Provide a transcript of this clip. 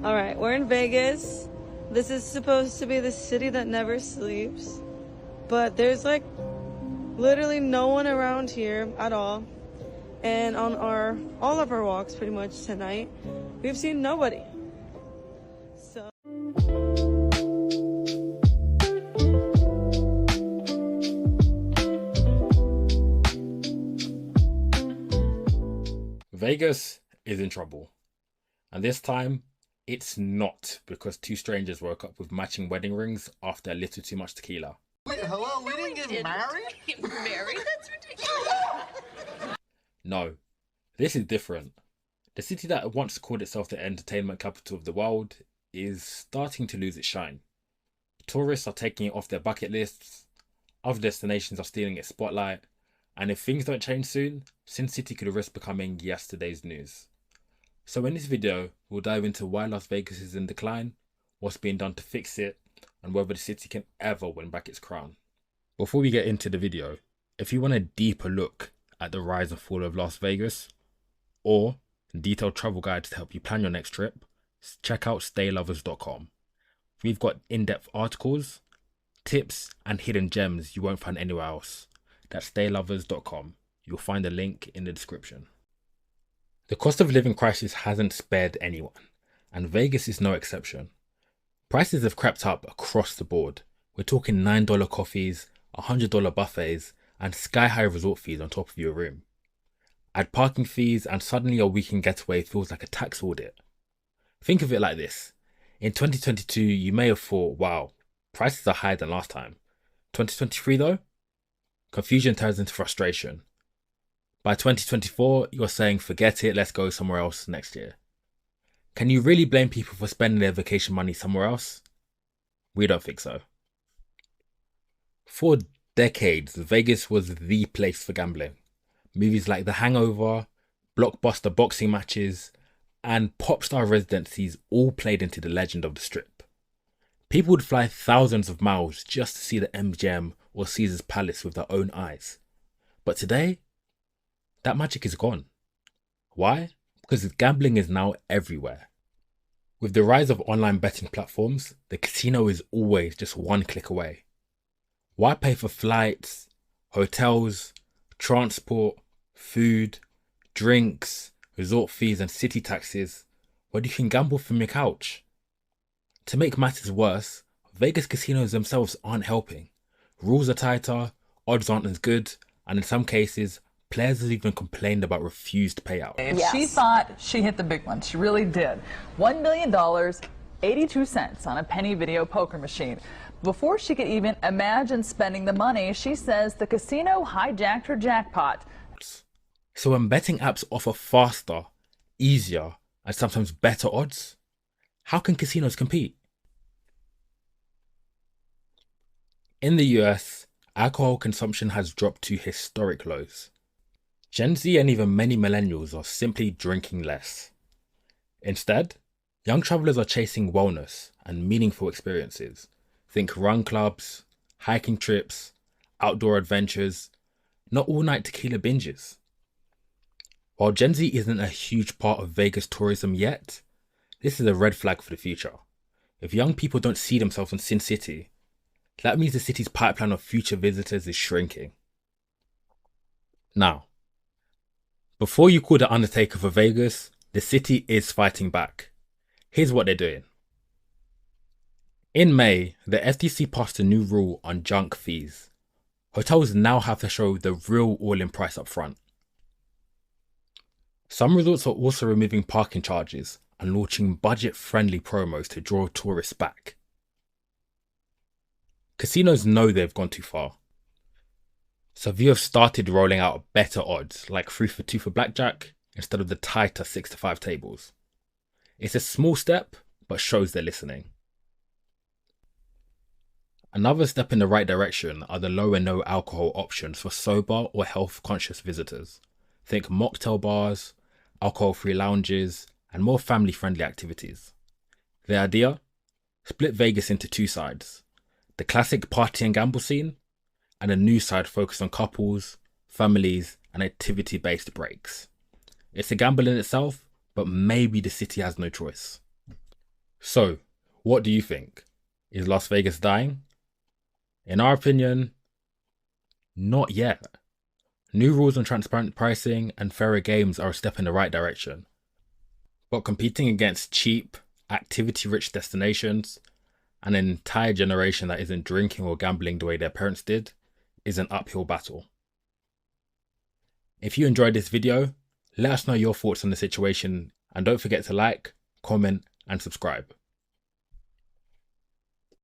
All right, we're in Vegas. This is supposed to be the city that never sleeps, but there's like literally no one around here at all. And on all of our walks pretty much tonight, we've seen nobody. So Vegas is in trouble. And this time, it's not because two strangers woke up with matching wedding rings after a little too much tequila. Wait, hello? We didn't get married? Get married? That's ridiculous. No, this is different. The city that once called itself the entertainment capital of the world is starting to lose its shine. Tourists are taking it off their bucket lists, other destinations are stealing its spotlight, and if things don't change soon, Sin City could risk becoming yesterday's news. So in this video, we'll dive into why Las Vegas is in decline, what's being done to fix it, and whether the city can ever win back its crown. Before we get into the video, if you want a deeper look at the rise and fall of Las Vegas, or detailed travel guides to help you plan your next trip, check out staylovers.com. We've got in-depth articles, tips, and hidden gems you won't find anywhere else. That's staylovers.com. You'll find the link in the description. The cost of living crisis hasn't spared anyone, and Vegas is no exception. Prices have crept up across the board. We're talking $9 coffees, $100 buffets, and sky-high resort fees on top of your room. Add parking fees and suddenly your weekend getaway feels like a tax audit. Think of it like this. In 2022, you may have thought, wow, prices are higher than last time. 2023 though? Confusion turns into frustration. By 2024, you're saying, forget it, let's go somewhere else next year. Can you really blame people for spending their vacation money somewhere else? We don't think so. For decades, Vegas was the place for gambling. Movies like The Hangover, blockbuster boxing matches, and pop star residencies all played into the legend of the Strip. People would fly thousands of miles just to see the MGM or Caesar's Palace with their own eyes. But today, that magic is gone. Why? Because gambling is now everywhere. With the rise of online betting platforms, the casino is always just one click away. Why pay for flights, hotels, transport, food, drinks, resort fees and city taxes when you can gamble from your couch? To make matters worse, Vegas casinos themselves aren't helping. Rules are tighter, odds aren't as good, and in some cases, players have even complained about refused payouts. Yes. She thought she hit the big one. She really did. $1 million, 82 cents on a penny video poker machine. Before she could even imagine spending the money, she says the casino hijacked her jackpot. So when betting apps offer faster, easier, and sometimes better odds, how can casinos compete? In the US, alcohol consumption has dropped to historic lows. Gen Z and even many millennials are simply drinking less. Instead, young travelers are chasing wellness and meaningful experiences. Think run clubs, hiking trips, outdoor adventures, not all-night tequila binges. While Gen Z isn't a huge part of Vegas tourism yet, this is a red flag for the future. If young people don't see themselves in Sin City, that means the city's pipeline of future visitors is shrinking. Now, before you call the Undertaker for Vegas, the city is fighting back. Here's what they're doing. In May, the FTC passed a new rule on junk fees. Hotels now have to show the real all-in price up front. Some resorts are also removing parking charges and launching budget-friendly promos to draw tourists back. Casinos know they've gone too far. So they have started rolling out better odds, like 3 for 2 for blackjack, instead of the tighter 6 to 5 tables. It's a small step, but shows they're listening. Another step in the right direction are the low and no alcohol options for sober or health-conscious visitors. Think mocktail bars, alcohol-free lounges, and more family-friendly activities. The idea? Split Vegas into two sides. The classic party and gamble scene, and a new side focused on couples, families, and activity-based breaks. It's a gamble in itself, but maybe the city has no choice. So, what do you think? Is Las Vegas dying? In our opinion, not yet. New rules on transparent pricing and fairer games are a step in the right direction. But competing against cheap, activity-rich destinations and an entire generation that isn't drinking or gambling the way their parents did is an uphill battle. If you enjoyed this video, let us know your thoughts on the situation and don't forget to like, comment and subscribe.